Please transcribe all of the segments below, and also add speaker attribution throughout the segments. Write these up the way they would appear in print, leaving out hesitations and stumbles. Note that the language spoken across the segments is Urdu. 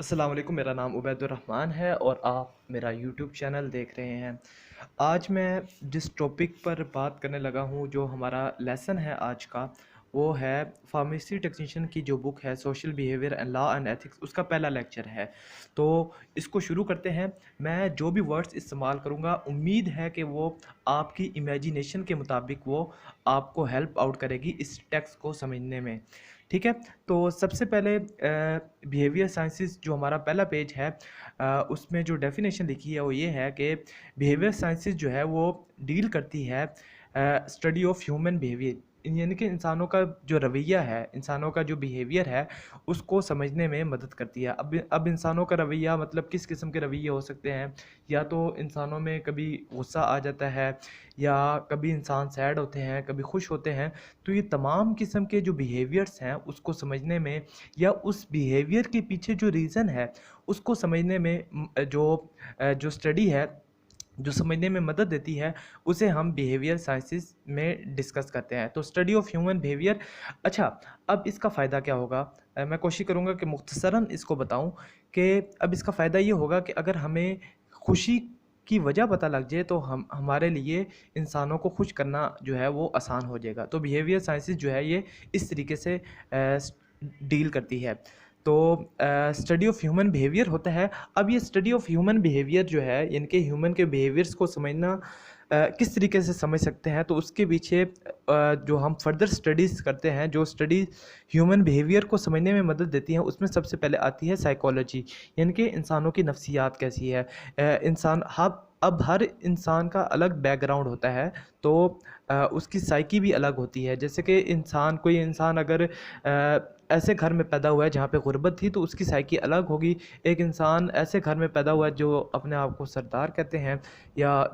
Speaker 1: السلام علیکم، میرا نام عبید الرحمن ہے اور آپ میرا یوٹیوب چینل دیکھ رہے ہیں۔ آج میں جس ٹاپک پر بات کرنے لگا ہوں، جو ہمارا لیسن ہے آج کا، وہ ہے فارمیسی ٹیکنیشین کی جو بک ہے social behaviour and law and ethics, اس کا پہلا لیکچر ہے۔ تو اس کو شروع کرتے ہیں۔ میں جو بھی ورڈز استعمال کروں گا، امید ہے کہ وہ آپ کی امیجینیشن کے مطابق وہ آپ کو ہیلپ آؤٹ کرے گی اس ٹیکسٹ کو سمجھنے میں، ٹھیک ہے۔ تو سب سے پہلے بیہیویئر سائنسز جو ہمارا پہلا پیج ہے، اس میں جو ڈیفینیشن لکھی ہے وہ یہ ہے کہ بیہیویئر سائنسز جو ہے وہ ڈیل کرتی ہے اسٹڈی آف ہیومن بیہیویئر، یعنی کہ انسانوں کا جو رویہ ہے، انسانوں کا جو بیہیویئر ہے، اس کو سمجھنے میں مدد کرتی ہے۔ اب انسانوں کا رویہ مطلب کس قسم کے رویے ہو سکتے ہیں؟ یا تو انسانوں میں کبھی غصہ آ جاتا ہے، یا کبھی انسان سیڈ ہوتے ہیں، کبھی خوش ہوتے ہیں۔ تو یہ تمام قسم کے جو بیہیویئرس ہیں اس کو سمجھنے میں، یا اس بیہیویئر کے پیچھے جو ریزن ہے اس کو سمجھنے میں جو اسٹڈی ہے، جو سمجھنے میں مدد دیتی ہے، اسے ہم بیہیویئر سائنسز میں ڈسکس کرتے ہیں۔ تو اسٹڈی آف ہیومن بیہیویئر۔ اچھا، اب اس کا فائدہ کیا ہوگا؟ میں کوشش کروں گا کہ مختصراً اس کو بتاؤں کہ اب اس کا فائدہ یہ ہوگا کہ اگر ہمیں خوشی کی وجہ پتہ لگ جائے تو ہمارے لیے انسانوں کو خوش کرنا جو ہے وہ آسان ہو جائے گا۔ تو بیہیویئر سائنسز جو ہے یہ اس طریقے سے ڈیل کرتی ہے۔ تو اسٹڈی آف ہیومن بیہیویئر ہوتا ہے۔ اب یہ اسٹڈی آف ہیومن بیہیویئر جو ہے، یعنی کہ ہیومن کے بیہیویئرس کو سمجھنا کس طریقے سے سمجھ سکتے ہیں، تو اس کے پیچھے جو ہم فردر اسٹڈیز کرتے ہیں، جو اسٹڈی ہیومن بیہیویئر کو سمجھنے میں مدد دیتی ہیں، اس میں سب سے پہلے آتی ہے سائیکالوجی، یعنی کہ انسانوں کی نفسیات کیسی ہے۔ اب ہر انسان کا الگ بیک گراؤنڈ ہوتا ہے، تو اس کی سائیکی بھی الگ ہوتی ہے۔ جیسے کہ کوئی انسان اگر ایسے گھر میں پیدا ہوا ہے جہاں پہ غربت تھی، تو اس کی سائیکی الگ ہوگی۔ ایک انسان ایسے گھر میں پیدا ہوا ہے جو اپنے آپ کو سردار کہتے ہیں، یا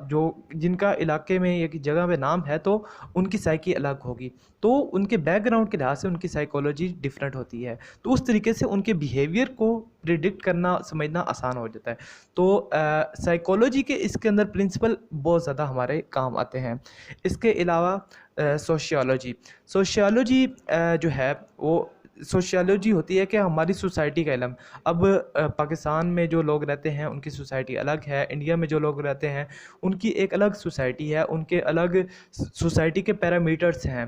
Speaker 1: جن کا علاقے میں ایک جگہ پہ نام ہے، تو ان کی سائیکی الگ ہوگی۔ تو ان کے بیک گراؤنڈ کے لحاظ سے ان کی سائیکالوجی ڈیفرنٹ ہوتی ہے۔ تو اس طریقے سے ان کے بیہیویئر کو پریڈکٹ کرنا، سمجھنا آسان ہو جاتا ہے۔ تو سائیکالوجی کے اس کے اندر پرنسپل بہت زیادہ ہمارے کام آتے ہیں۔ اس کے علاوہ سوشیالوجی جو ہے وہ سوشیالوجی ہوتی ہے کہ ہماری سوسائٹی کا علم۔ اب پاکستان میں جو لوگ رہتے ہیں ان کی سوسائٹی الگ ہے، انڈیا میں جو لوگ رہتے ہیں ان کی ایک الگ سوسائٹی ہے، ان کے الگ سوسائٹی کے پیرامیٹرز ہیں،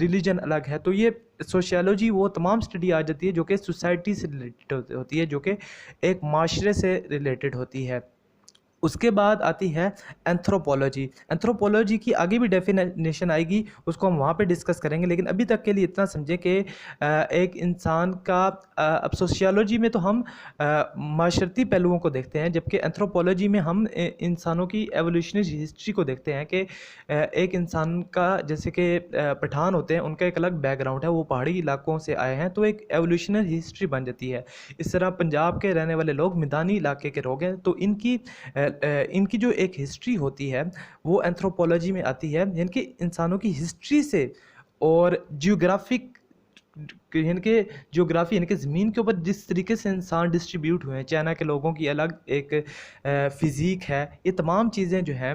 Speaker 1: ریلیجن الگ ہے۔ تو یہ سوشیالوجی وہ تمام اسٹڈی آ جاتی ہے جو کہ سوسائٹی سے ریلیٹڈ ہوتی ہے، جو کہ ایک معاشرے سے ریلیٹڈ ہوتی ہے۔ اس کے بعد آتی ہے اینتھروپولوجی۔ اینتھروپولوجی کی آگے بھی ڈیفینیشن آئے گی، اس کو ہم وہاں پہ ڈسکس کریں گے، لیکن ابھی تک کے لیے اتنا سمجھیں کہ ایک انسان کا اب سوشیالوجی میں تو ہم معاشرتی پہلوؤں کو دیکھتے ہیں، جبکہ اینتھروپولوجی میں ہم انسانوں کی ایولیوشنری ہسٹری کو دیکھتے ہیں کہ ایک انسان کا، جیسے کہ پٹھان ہوتے ہیں، ان کا ایک الگ بیک گراؤنڈ ہے، وہ پہاڑی علاقوں سے آئے ہیں، تو ایک ایولیوشنری ہسٹری بن جاتی ہے۔ اس طرح پنجاب کے رہنے والے لوگ میدانی علاقے کے لوگ ہیں، تو ان کی جو ایک ہسٹری ہوتی ہے وہ اینتھروپولوجی میں آتی ہے، یعنی کہ انسانوں کی ہسٹری سے اور جیوگرافی یعنی کہ زمین کے اوپر جس طریقے سے انسان ڈسٹریبیوٹ ہوئے ہیں، چائنا کے لوگوں کی الگ ایک فزیک ہے، یہ تمام چیزیں جو ہیں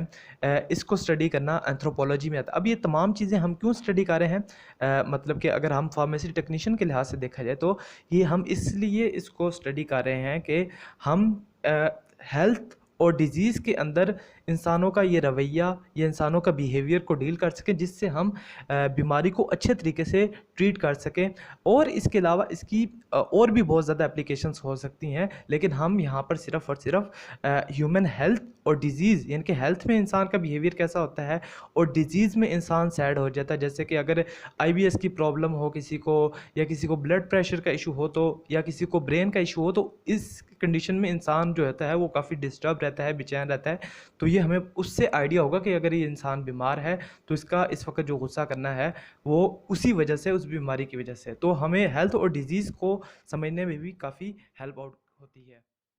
Speaker 1: اس کو اسٹڈی کرنا اینتھروپولوجی میں آتا ہے۔ اب یہ تمام چیزیں ہم کیوں اسٹڈی کر رہے ہیں؟ مطلب کہ اگر ہم فارمیسی ٹیکنیشین کے لحاظ سے دیکھا جائے تو یہ ہم اس لیے اس کو اسٹڈی کر رہے ہیں کہ ہم ہیلتھ اور ڈیزیز کے اندر انسانوں کا یہ رویہ یا انسانوں کا بیہیویئر کو ڈیل کر سکیں، جس سے ہم بیماری کو اچھے طریقے سے ٹریٹ کر سکیں۔ اور اس کے علاوہ اس کی اور بھی بہت زیادہ اپلیکیشنز ہو سکتی ہیں، لیکن ہم یہاں پر صرف اور صرف ہیومن ہیلتھ اور ڈیزیز، یعنی کہ ہیلتھ میں انسان کا بیہیویئر کیسا ہوتا ہے اور ڈیزیز میں انسان سیڈ ہو جاتا ہے۔ جیسے کہ اگر IBS کی پرابلم ہو کسی کو، یا کسی کو بلڈ پریشر کا ایشو ہو، تو یا کسی کو برین کا ایشو ہو، تو اس کنڈیشن میں انسان جو ہوتا ہے وہ کافی ڈسٹرب رہتا ہے، بے چین رہتا ہے۔ تو یہ ہمیں اس سے آئیڈیا ہوگا کہ اگر یہ انسان بیمار ہے تو اس کا اس وقت جو غصہ کرنا ہے وہ اسی وجہ سے، اس بیماری کی وجہ سے۔ تو ہمیں ہیلتھ اور ڈیزیز کو سمجھنے میں بھی کافی ہیلپ آؤٹ ہوتی ہے۔